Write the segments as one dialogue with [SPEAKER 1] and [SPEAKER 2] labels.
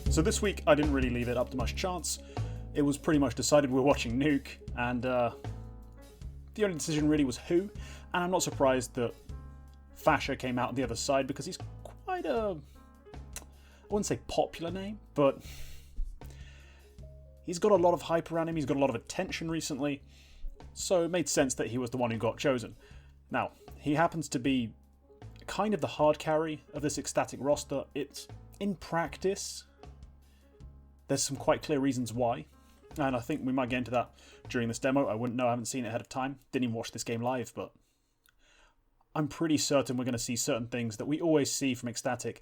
[SPEAKER 1] So this week I didn't really leave it up to much chance. It was pretty much decided we were watching Nuke, and the only decision really was who, and I'm not surprised that FASHR came out on the other side because he's quite a, I wouldn't say popular name, but he's got a lot of hype around him, he's got a lot of attention recently, so it made sense that he was the one who got chosen. Now, he happens to be kind of the hard carry of this Ecstatic roster. It's, in practice, there's some quite clear reasons why, and I think we might get into that during this demo. I wouldn't know, I haven't seen it ahead of time, didn't even watch this game live, but I'm pretty certain we're going to see certain things that we always see from Ecstatic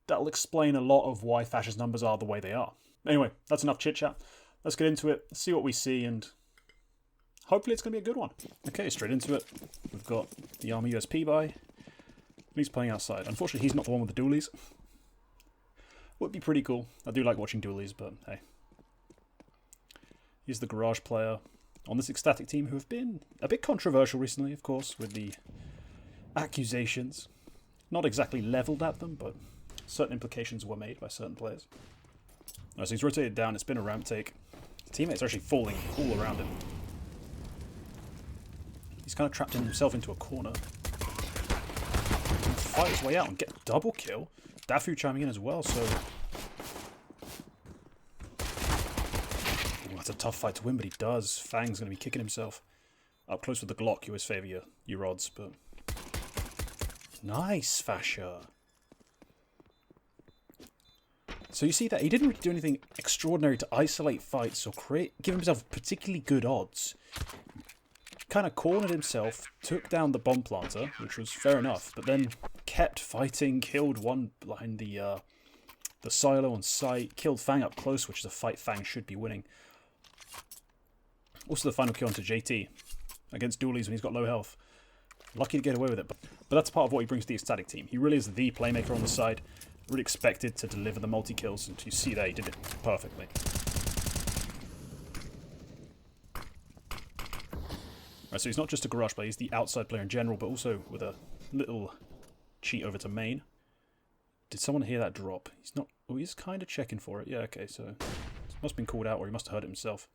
[SPEAKER 1] that'll explain a lot of why FASHR's numbers are the way they are. Anyway, that's enough chit-chat. Let's get into it, see what we see, and hopefully it's going to be a good one. Okay, straight into it. We've got the Armor USP buy. He's playing outside. Unfortunately, he's not the one with the dualies. Would be pretty cool. I do like watching dualies, but hey. He's the garage player on this Ecstatic team, who have been a bit controversial recently, of course, with the accusations. Not exactly levelled at them, but certain implications were made by certain players. So he's rotated down, it's been a ramp take. His teammates are actually falling all around him. He's kind of trapped himself into a corner. He can fight his way out and get a double kill. Dafu chiming in as well, so... Ooh, that's a tough fight to win, but he does. Fang's going to be kicking himself. Up close with the Glock, you always favour your odds, but... Nice, FASHR. So you see that he didn't really do anything extraordinary to isolate fights or give himself particularly good odds. Kind of cornered himself, took down the bomb planter, which was fair enough, but then kept fighting, killed one behind the silo on site, killed Fang up close, which is a fight Fang should be winning. Also the final kill onto JT against dualies when he's got low health. Lucky to get away with it, but that's part of what he brings to the Ecstatic team. He really is the playmaker on the side, really expected to deliver the multi-kills, and you see that he did it perfectly. Right, so he's not just a garage player, he's the outside player in general, but also with a little cheat over to main. Did someone hear that drop? He's not... Oh, he's kind of checking for it. Yeah, okay, so... He must have been called out, or he must have heard it himself.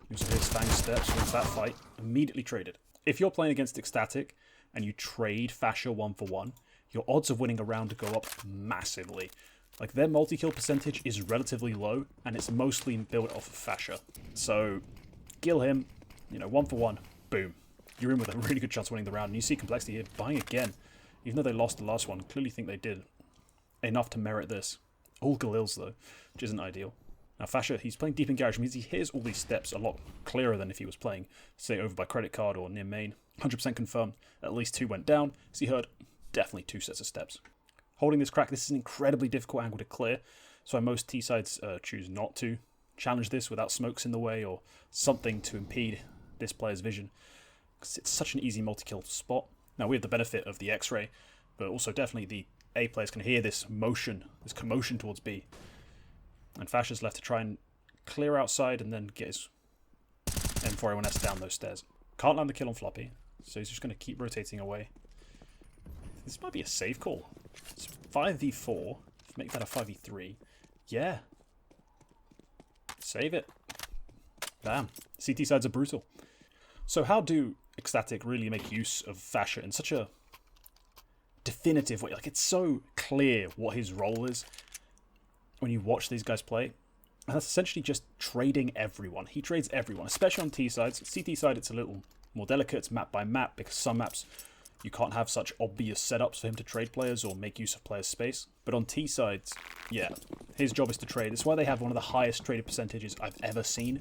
[SPEAKER 1] He also hears Fang's steps, wins that fight. Immediately traded. If you're playing against Ecstatic, and you trade FASHR 1-for-1, your odds of winning a round go up massively. Like, their multi-kill percentage is relatively low, and it's mostly built off of FASHR. So, kill him, you know, 1-for-1, boom. You're in with a really good chance of winning the round, and you see Complexity here buying again. Even though they lost the last one, clearly think they did enough to merit this. All Galils, though, which isn't ideal. Now, FASHR, he's playing deep in garage, means he hears all these steps a lot clearer than if he was playing, say, over by credit card or near main. 100% confirmed, at least 2 went down, so he heard definitely 2 sets of steps. Holding this crack, this is an incredibly difficult angle to clear, so most T-sides choose not to challenge this without smokes in the way or something to impede this player's vision, because it's such an easy multi-kill spot. Now, we have the benefit of the X-ray, but also definitely the A players can hear this motion, this commotion towards B. And FASHR's left to try and clear outside and then get his M4A1S down those stairs. Can't land the kill on Floppy, so he's just going to keep rotating away. This might be a safe call. It's 5v4. Make that a 5v3. Yeah. Save it. Bam. CT sides are brutal. So how do Ecstatic really make use of FASHR in such a definitive way? Like, it's so clear what his role is when you watch these guys play. And that's essentially just trading everyone. He trades everyone, especially on T sides. CT side, it's a little more delicate. It's map by map, because some maps you can't have such obvious setups for him to trade players or make use of players' space. But on T sides, yeah, his job is to trade. It's why they have one of the highest traded percentages I've ever seen,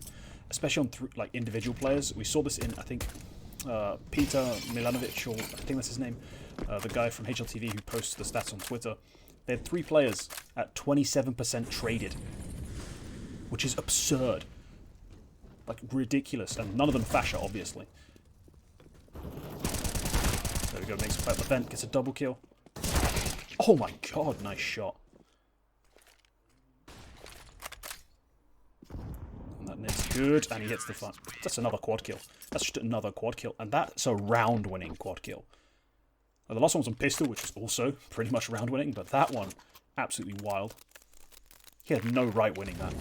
[SPEAKER 1] especially on like individual players. We saw this in, I think, Peter Milanovic, or I think that's his name, the guy from HLTV who posts the stats on Twitter. They had 3 players at 27% traded, which is absurd. Like, ridiculous. And none of them FASHR, obviously. There we go, makes a fight with the vent, gets a double kill. Oh my god, nice shot. And that net's good, and he hits the front. That's another quad kill. That's just another quad kill, and that's a round-winning quad kill. Now, the last one was on pistol, which was also pretty much round-winning, but that one, absolutely wild. He had no right winning that.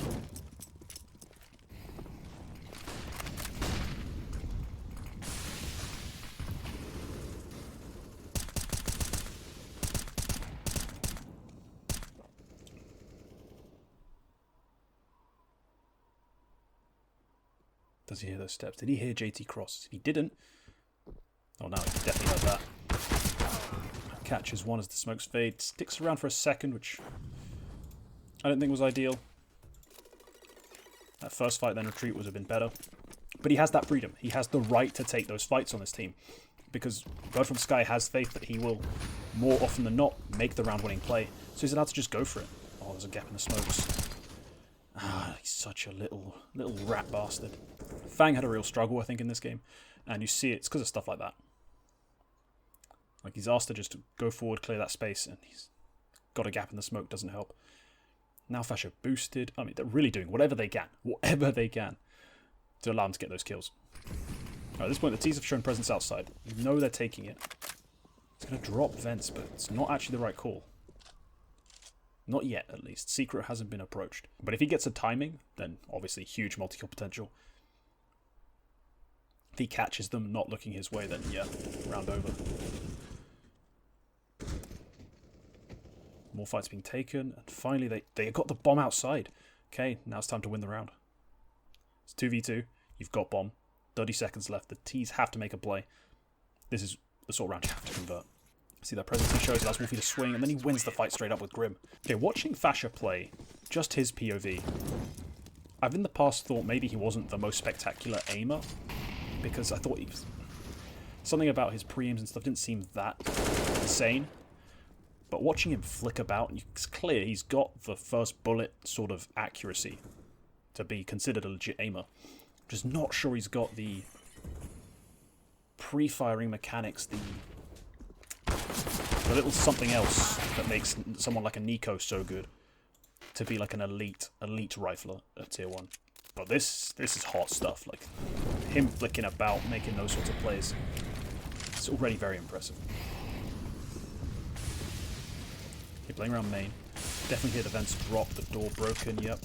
[SPEAKER 1] Does he hear those steps? Did he hear JT cross? If he didn't... Oh, no, he definitely heard that. Catches one as the smokes fade. Sticks around for a second, which I don't think was ideal. That first fight, then retreat, would have been better. But he has that freedom. He has the right to take those fights on this team. Because Bird from Sky has faith that he will, more often than not, make the round-winning play. So he's allowed to just go for it. Oh, there's a gap in the smokes. Ah, he's such a little rat bastard. Fang had a real struggle, I think, in this game. And you see it's because of stuff like that. Like, he's asked to just go forward, clear that space, and he's got a gap in the smoke, doesn't help. Now FASHR boosted. I mean, they're really doing whatever they can to allow them to get those kills. At this point, the T's have shown presence outside. You know they're taking it. It's going to drop vents, but it's not actually the right call. Not yet, at least. Secret hasn't been approached. But if he gets a timing, then obviously huge multi-kill potential. If he catches them not looking his way, then yeah, round over. More fights being taken, and finally they got the bomb outside. Okay, now it's time to win the round. It's 2v2. You've got bomb. 30 seconds left. The T's have to make a play. This is the sort of round you have to convert. See that presence he shows, allows Wolfie to swing, and then he wins the fight straight up with Grim. Okay, watching FASHR play, just his POV, I've in the past thought maybe he wasn't the most spectacular aimer, because I thought he was... something about his pre-aims and stuff didn't seem that insane. But watching him flick about, it's clear he's got the first bullet sort of accuracy to be considered a legit aimer. Just not sure he's got the pre-firing mechanics, the little something else that makes someone like a Nico so good to be like an elite rifler at tier 1. But this is hot stuff. Like him flicking about, making those sorts of plays. It's already very impressive. Okay, playing around main. Definitely hear the vents drop, the door broken, yep.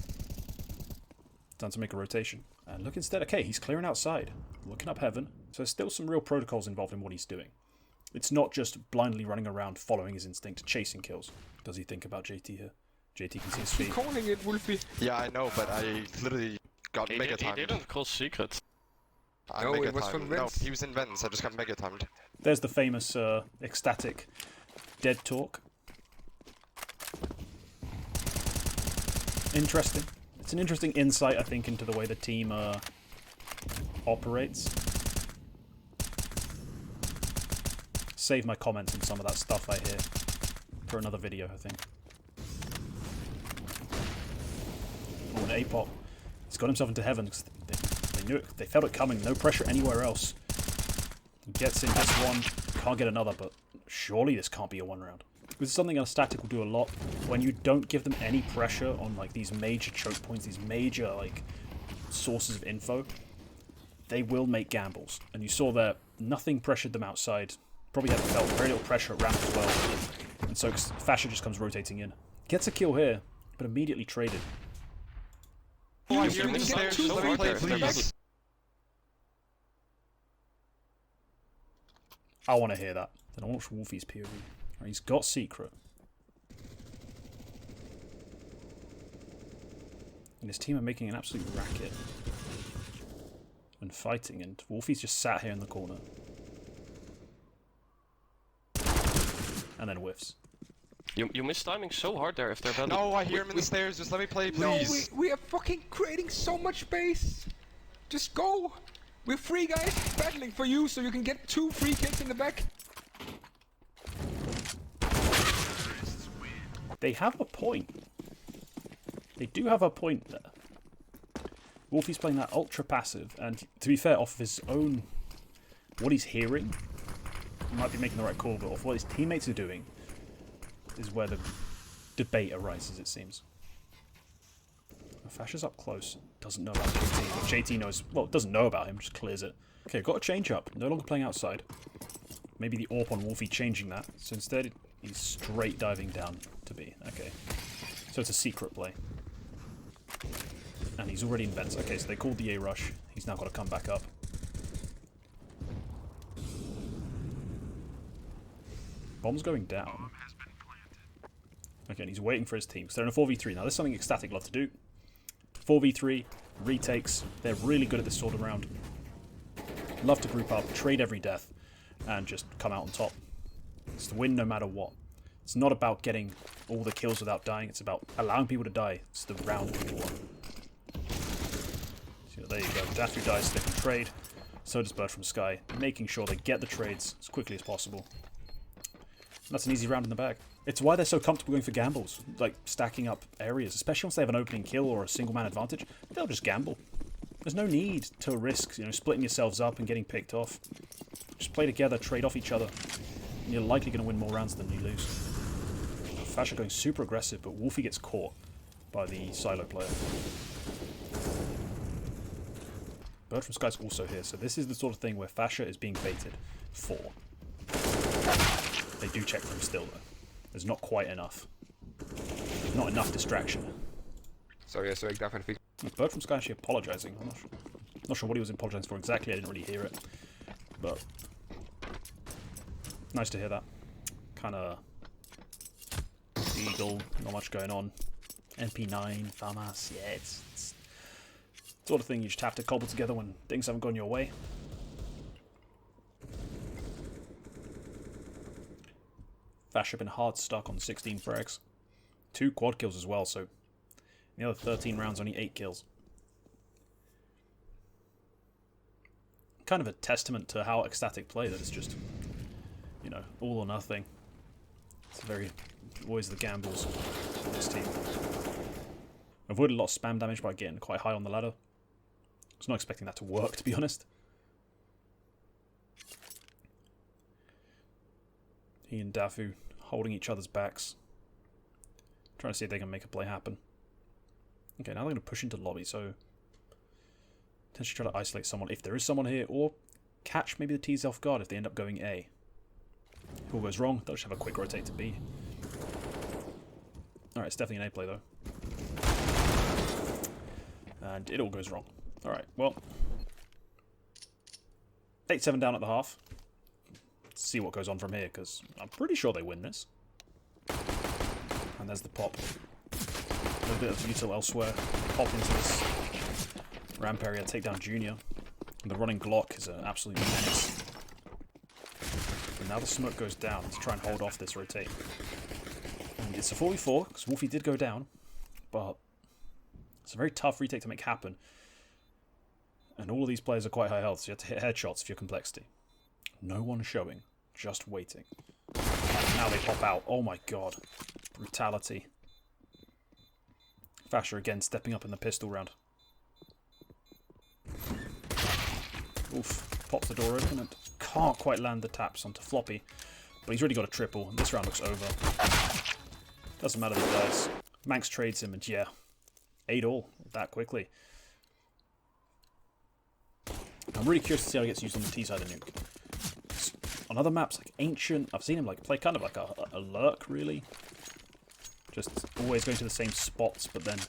[SPEAKER 1] Time to make a rotation. And look instead, okay, he's clearing outside. Looking up heaven. So there's still some real protocols involved in what he's doing. It's not just blindly running around, following his instinct, chasing kills. Does he think about JT here? JT can see his feet.
[SPEAKER 2] He's calling it, Wolfie.
[SPEAKER 3] Yeah, I know, but I literally got mega timed.
[SPEAKER 4] He didn't call secret.
[SPEAKER 3] No, it was from vents. No, he was in vents. I just got mega timed.
[SPEAKER 1] There's the famous Ecstatic dead talk. Interesting. It's an interesting insight, I think, into the way the team operates. Save my comments on some of that stuff I hear for another video, I think. Oh, an A-pop. He's got himself into heaven because they knew it. They felt it coming. No pressure anywhere else. He gets in, gets one. Can't get another, but surely this can't be a one round. This is something Ecstatic will do a lot. When you don't give them any pressure on like these major choke points, these major like sources of info, they will make gambles. And you saw that nothing pressured them outside. Probably had felt very little pressure at ramp as well. And so FASHR just comes rotating in. Gets a kill here, but immediately traded.
[SPEAKER 3] Oh, I hear the stairs. Let me play, please.
[SPEAKER 1] I want to hear that. Then I'll watch Wolfie's POV. Right, he's got secret. And his team are making an absolute racket. And fighting, and Wolfie's just sat here in the corner. And then whiffs.
[SPEAKER 4] You missed timing so hard there if they're battling.
[SPEAKER 3] No, I hear him in the stairs. Just let me play, please.
[SPEAKER 2] No, we are fucking creating so much space. Just go. We're free guys battling for you so you can get 2 free kills in the back.
[SPEAKER 1] They have a point. They do have a point there. Wolfie's playing that ultra passive, and to be fair, off of his own, what he's hearing, he might be making the right call, but off what his teammates are doing is where the debate arises, it seems. FASHR's up close. Doesn't know about JT. But JT knows, well, doesn't know about him, just clears it. Okay, got a change up. No longer playing outside. Maybe the AWP on Wolfie changing that. So instead, he's straight diving down to B. Okay. So it's a secret play. And he's already in vents. Okay, so they called the A rush. He's now got to come back up. Bomb's going down. Okay, and he's waiting for his team. So they're in a 4v3. Now, this is something Ecstatic love to do. 4v3, retakes. They're really good at this sort of round. Love to group up, trade every death, and just come out on top. It's to win no matter what. It's not about getting all the kills without dying. It's about allowing people to die. It's the round people want. So there you go. Dafu dies, they can trade. So does Bird from Sky. Making sure they get the trades as quickly as possible. And that's an easy round in the bag. It's why they're so comfortable going for gambles. Like, stacking up areas. Especially once they have an opening kill or a single man advantage. They'll just gamble. There's no need to risk, splitting yourselves up and getting picked off. Just play together, trade off each other. And you're likely going to win more rounds than you lose. FASHR going super aggressive, but Wolfie gets caught by the silo player. Bird from Sky's also here, so this is the sort of thing where FASHR is being baited for. They do check for him still, though. There's not quite enough. Not enough distraction.
[SPEAKER 2] Sorry, so ik daarvan fix.
[SPEAKER 1] Bird from Sky actually apologising. I'm not sure what he was apologising for exactly. I didn't really hear it. But nice to hear that. Kind of Eagle, not much going on. MP9, FAMAS, yeah, it's the sort of thing you just have to cobble together when things haven't gone your way. FASHR been hard stuck on 16 frags. 2 quad kills as well, so in the other 13 rounds, only 8 kills. Kind of a testament to how Ecstatic play, that it's just, all or nothing. It's always the gambles of this team. Avoided a lot of spam damage by getting quite high on the ladder. I was not expecting that to work, to be honest. He and Dafu holding each other's backs. Trying to see if they can make a play happen. Okay, now they're going to push into lobby, so potentially try to isolate someone if there is someone here, or catch maybe the T's off guard if they end up going A. If all goes wrong, they'll just have a quick rotate to B. Alright, it's definitely an A play though. And it all goes wrong. Alright, well. 8-7 down at the half. Let's see what goes on from here, because I'm pretty sure they win this. And there's the pop. A little bit of util elsewhere. Pop into this ramp area, take down Junior. And the running Glock is an absolute menace. And now the smoke goes down to try and hold off this rotate. And it's a 4v4, because Wolfie did go down. But it's a very tough retake to make happen. And all of these players are quite high health, so you have to hit headshots for your complexity. No one showing, just waiting. And now they pop out. Oh my god. Brutality. FASHR again stepping up in the pistol round. Oof. Pops the door open and can't quite land the taps onto Floppy. But he's already got a triple, and this round looks over. Doesn't matter the dice. Manx trades him, and yeah. 8-all that quickly. I'm really curious to see how he gets used on the T side of Nuke. On other maps, like Ancient, I've seen him play kind of like a lurk, really. Just always going to the same spots, but then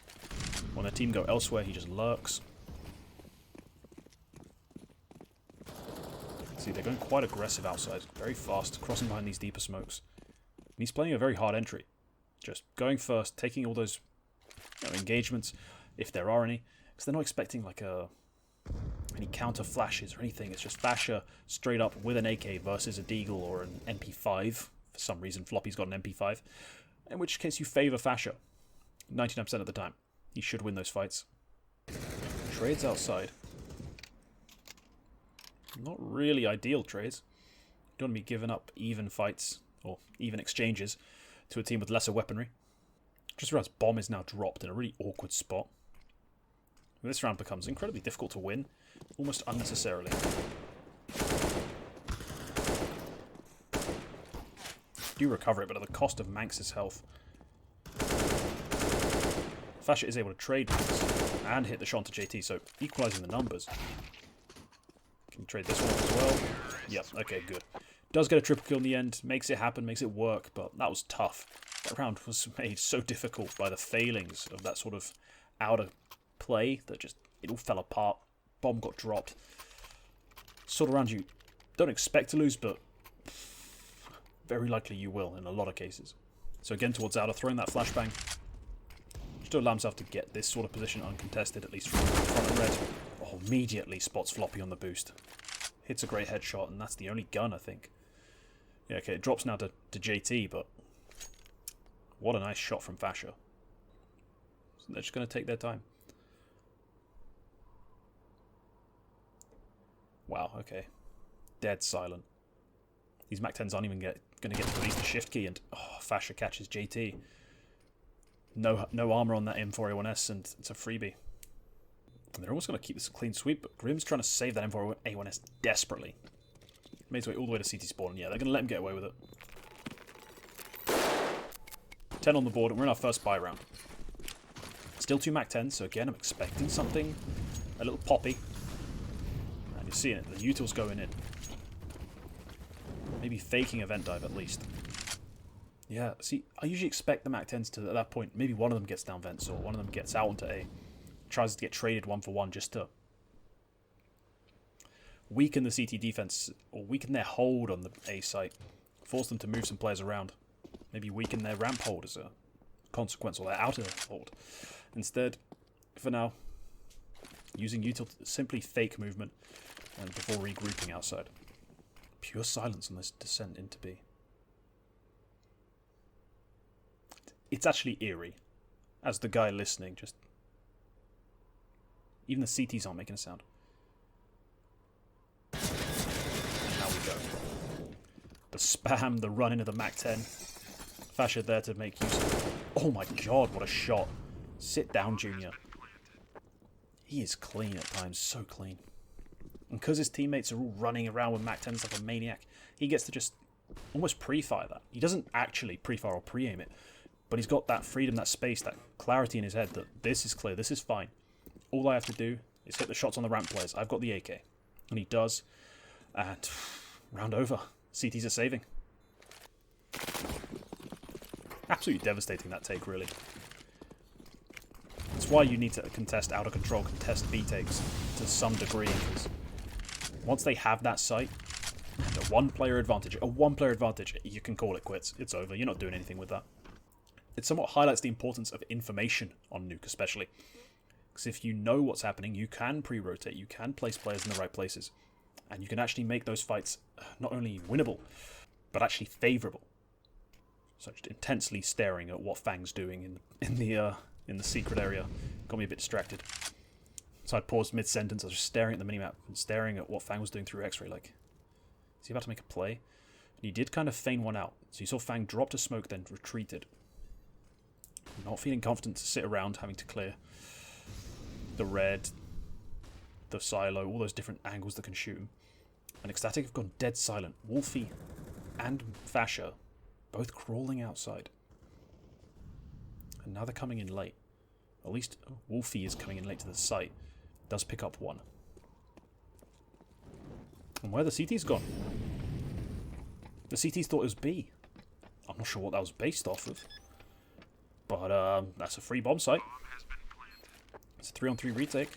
[SPEAKER 1] when the team go elsewhere, he just lurks. See, they're going quite aggressive outside, very fast, crossing behind these deeper smokes. And he's playing a very hard entry. Just going first, taking all those engagements, if there are any, because they're not expecting like any counter flashes or anything. It's just FASHR straight up with an AK versus a Deagle or an MP5. For some reason, Floppy's got an MP5. In which case you favour FASHR 99% of the time. He should win those fights. Trades outside. Not really ideal trades. You don't want to be giving up even fights or even exchanges to a team with lesser weaponry. Just realised bomb is now dropped in a really awkward spot. This round becomes incredibly difficult to win, almost unnecessarily. Do recover it, but at the cost of Manx's health. FASHR is able to trade Manx and hit the shot to JT, so equalising the numbers. Can trade this one as well. Yep, okay, good. Does get a triple kill in the end, makes it happen, makes it work, but that was tough. That round was made so difficult by the failings of that sort of out of play that just, it all fell apart. Bomb got dropped. Sort of around you. Don't expect to lose, but very likely you will in a lot of cases. So again towards outer, throwing that flashbang. Just to allow himself to get this sort of position uncontested, at least from front of red. Oh, immediately spots Floppy on the boost. Hits a great headshot, and that's the only gun, I think. Yeah, okay, it drops now to JT, but what a nice shot from FASHR. So they're just going to take their time. Wow, okay. Dead silent. These MAC-10s aren't even going to get to release the shift key, and FASHR catches JT. No armor on that M4A1S, and it's a freebie. And they're almost going to keep this a clean sweep, but Grim's trying to save that M4A1S desperately. Made his way all the way to CT spawn, and yeah, they're going to let him get away with it. 10 on the board, and we're in our first buy round. Still 2 MAC-10s, so again, I'm expecting something a little poppy. And you're seeing it, the util's going in. Maybe faking event dive at least. Yeah, see, I usually expect the MAC-10s to, at that point, maybe one of them gets down vents, or one of them gets out onto A. Tries to get traded 1-for-1 just to weaken the CT defense, or weaken their hold on the A site. Force them to move some players around. Maybe weaken their ramp hold as a consequence, or their outer hold. Instead, for now, using util to simply fake movement and before regrouping outside. Pure silence on this descent into B. It's actually eerie. As the guy listening, just... Even the CTs aren't making a sound. And now we go. The spam, the run into the MAC-10. FASHR there to make use of it. Oh my god, what a shot. Sit down, Junior. He is clean at times, so clean. And because his teammates are all running around with MAC-10s like a maniac, he gets to just almost pre-fire that. He doesn't actually pre-fire or pre-aim it, but he's got that freedom, that space, that clarity in his head that this is clear, this is fine. All I have to do is hit the shots on the ramp players. I've got the AK. And he does. And round over. CTs are saving. Absolutely devastating, that take, really. That's why you need to contest out of control, contest B takes to some degree. Because once they have that site, and a one-player advantage, you can call it quits. It's over. You're not doing anything with that. It somewhat highlights the importance of information on Nuke, especially. Because if you know what's happening, you can pre-rotate, you can place players in the right places, and you can actually make those fights not only winnable, but actually favourable. So just intensely staring at what Fang's doing in the secret area got me a bit distracted. So I paused mid-sentence, I was just staring at the minimap and staring at what Fang was doing through X-ray, like, is he about to make a play? And he did kind of feign one out. So you saw Fang drop to smoke, then retreated. Not feeling confident to sit around having to clear the red, the silo, all those different angles that can shoot him. And Ecstatic have gone dead silent. Wolfie and FASHR both crawling outside. And now they're coming in late. At least Wolfie is coming in late to the site. Does pick up one. And where the CT's gone? The CTs thought it was B. I'm not sure what that was based off of. But that's a free bomb site. It's a 3-on-3 retake.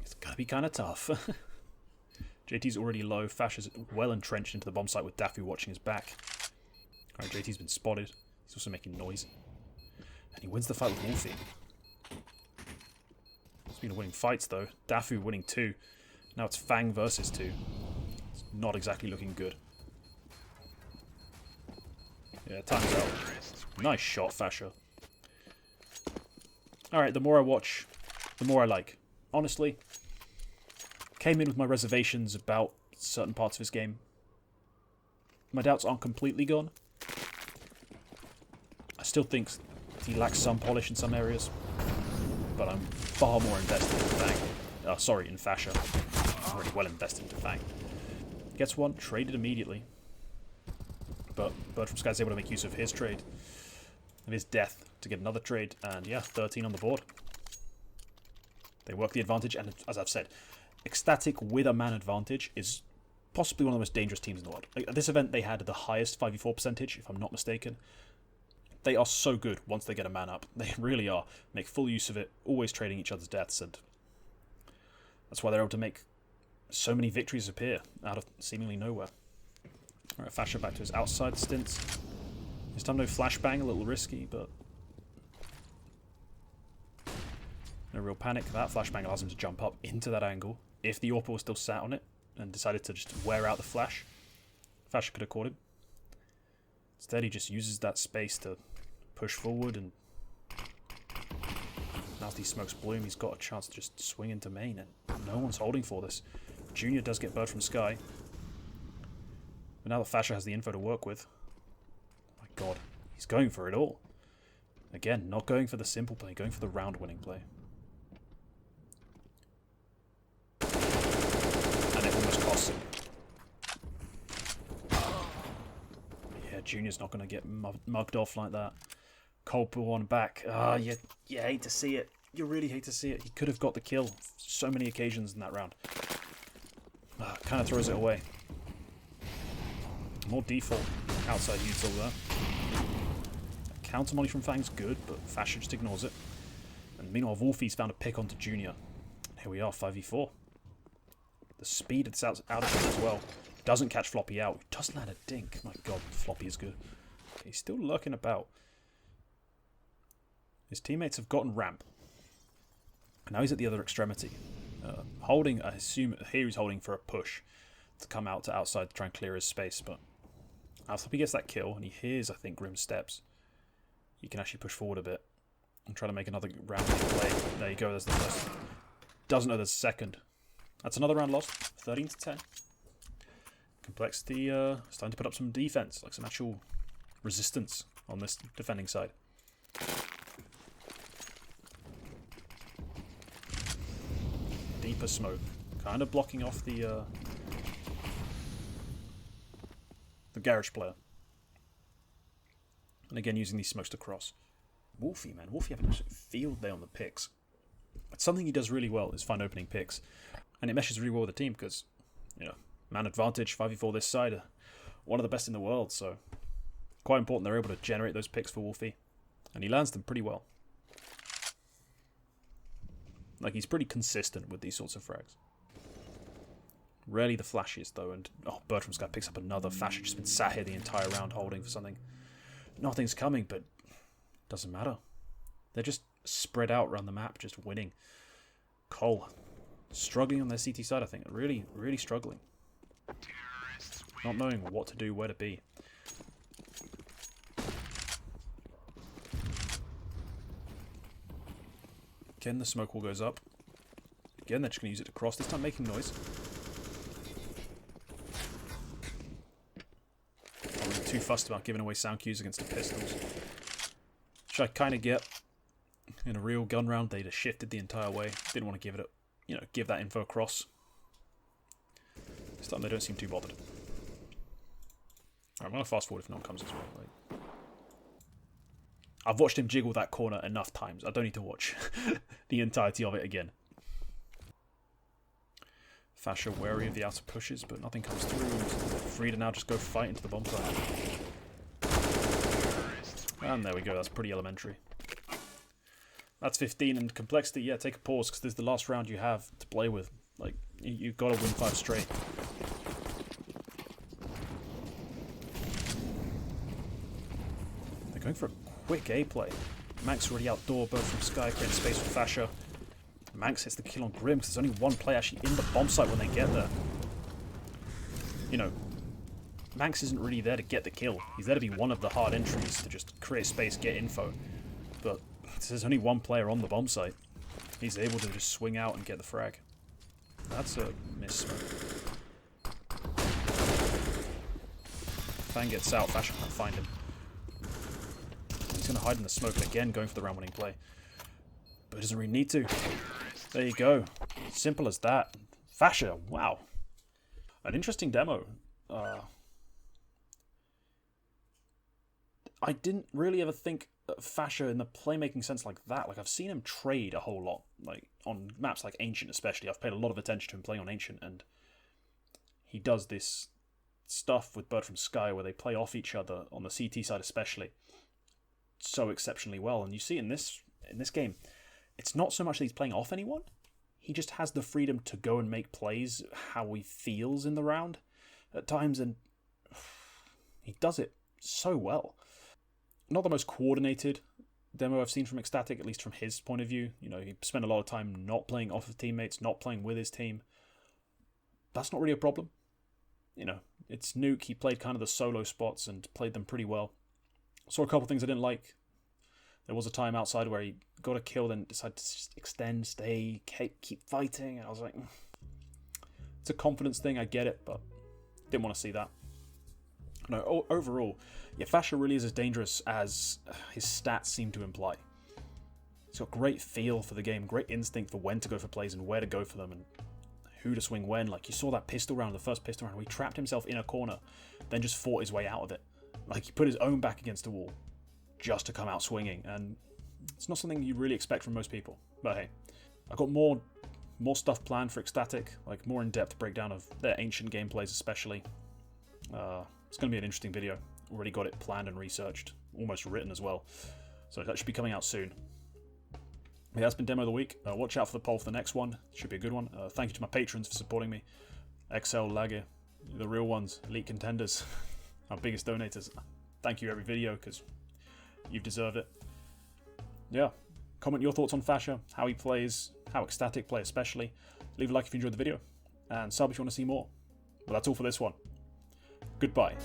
[SPEAKER 1] It's gonna be kind of tough. JT's already low. FASHR's well entrenched into the bomb site with Daffy watching his back. Alright, JT's been spotted. He's also making noise. And he wins the fight with Wolfie. It's been winning fights though. Daffy winning 2. Now it's Fang versus 2. It's not exactly looking good. Yeah, time's out. Nice shot, FASHR. Alright, the more I watch, the more I like. Honestly, came in with my reservations about certain parts of his game. My doubts aren't completely gone. I still think he lacks some polish in some areas. But I'm far more invested in Fang. Sorry, in FASHR. I'm already well invested into Fang. Gets one, traded immediately. But Bird from Sky is able to make use of his trade, of his death, to get another trade, and yeah, 13 on the board. They work the advantage, and as I've said, Ecstatic with a man advantage is possibly one of the most dangerous teams in the world. At this event, they had the highest 5v4 percentage, if I'm not mistaken. They are so good once they get a man up. They really are. Make full use of it, always trading each other's deaths, and that's why they're able to make so many victories appear out of seemingly nowhere. Alright, FASHR back to his outside stints. This time no flashbang, a little risky, but no real panic. That flashbang allows him to jump up into that angle. If the AWPer was still sat on it and decided to just wear out the flash, FASHR could have caught him. Instead, he just uses that space to push forward, and now as these smokes bloom, he's got a chance to just swing into main, and no one's holding for this. Junior does get bird from Sky, but now that FASHR has the info to work with, oh my god, he's going for it all. Again, not going for the simple play, going for the round-winning play. And it almost costs him. Yeah, Junior's not going to get mugged off like that. Cold one back. Ah, you hate to see it. You really hate to see it. He could have got the kill so many occasions in that round. Kind of throws it away. More default outside util there. Counter money from Fang's good, but FASHR just ignores it. And meanwhile, Wolfie's found a pick onto Junior. Here we are, 5v4. The speed that's out of him as well. Doesn't catch Floppy out. Does land a dink. My god, Floppy is good. Okay, he's still lurking about. His teammates have gotten ramp. And now he's at the other extremity. Holding, I assume here he's holding for a push to come out to outside to try and clear his space. But after he gets that kill and he hears, I think, Grim's steps, he can actually push forward a bit and try to make another round play. There you go, there's the first. Doesn't know there's a second. That's another round lost, 13 to 10. Complexity starting to put up some defense, like some actual resistance on this defending side. Deeper smoke, kind of blocking off the garage player. And again, using these smokes to cross. Wolfie, man. Wolfie having a field day on the picks. But something he does really well is find opening picks. And it meshes really well with the team because, you know, man advantage, 5v4 this side, one of the best in the world. So, quite important they're able to generate those picks for Wolfie. And he lands them pretty well. Like, he's pretty consistent with these sorts of frags. Rarely the flashiest, though. And, oh, Bird from Sky picks up another. FASHR just been sat here the entire round holding for something. Nothing's coming, but doesn't matter. They're just spread out around the map, just winning. Cole, struggling on their CT side, I think. Really, really struggling. Not knowing what to do, where to be. Again, the smoke wall goes up. Again, they're just going to use it to cross, this time making noise. Not really too fussed about giving away sound cues against the pistols. Which I kind of get. In a real gun round, they just shifted the entire way. Didn't want to give it, give that info across. This time they don't seem too bothered. Alright, I'm going to fast forward if no one comes as well. Like, I've watched him jiggle that corner enough times. I don't need to watch the entirety of it again. FASHR wary of the outer pushes, but nothing comes through. Free to now just go fight into the bomb site. And there we go, that's pretty elementary. That's 15, and complexity, yeah, take a pause, because this is the last round you have to play with. Like, you've got to win 5 straight. They're going for a quick A play. Manx already outdoor, Bird from Sky, creating space for FASHR. Manx hits the kill on Grim, because there's only one player actually in the bomb site when they get there. You know, Manx isn't really there to get the kill. He's there to be one of the hard entries, to just create space, get info. But there's only one player on the bomb site. He's able to just swing out and get the frag. That's a miss smoke. Fang gets out, FASHR can't find him. He's going to hide in the smoke, and again going for the round-winning play. But he doesn't really need to. There you go. Simple as that. FASHR, wow. An interesting demo. I didn't really ever think FASHR in the playmaking sense like that. Like, I've seen him trade a whole lot, like on maps like Ancient especially. I've paid a lot of attention to him playing on Ancient, and he does this stuff with Bird from Sky where they play off each other on the CT side especially. so exceptionally well. And you see in this game, it's not so much that he's playing off anyone. He just has the freedom to go and make plays how he feels in the round at times, and he does it so well. Not the most coordinated demo I've seen from Ecstatic, at least from his point of view. You know, he spent a lot of time not playing off of teammates, not playing with his team. That's not really a problem. You know, it's Nuke. He played kind of the solo spots and played them pretty well. Saw a couple of things I didn't like. There was a time outside where he got a kill, then decided to just extend, stay, keep fighting. I was like, it's a confidence thing, I get it, but didn't want to see that. No, overall, yeah, FASHR really is as dangerous as his stats seem to imply. He's got great feel for the game, great instinct for when to go for plays and where to go for them, and who to swing when. Like, you saw that pistol round, the first pistol round, where he trapped himself in a corner, then just fought his way out of it. Like, he put his own back against the wall just to come out swinging, and it's not something you really expect from most people. But hey, I've got more stuff planned for Ecstatic, like more in-depth breakdown of their ancient gameplays especially. It's going to be an interesting video. Already got it planned and researched, almost written as well, so that should be coming out soon. Yeah, that's been Demo of the Week. Watch out for the poll for the next one. Should be a good one. Thank you to my patrons for supporting me. XL, Lager, the real ones, elite contenders, our biggest donators. Thank you every video, because you've deserved it. Yeah, comment your thoughts on FASHR, how he plays, how Ecstatic play especially. Leave a like if you enjoyed the video, and sub if you want to see more. Well, that's all for this one. Goodbye.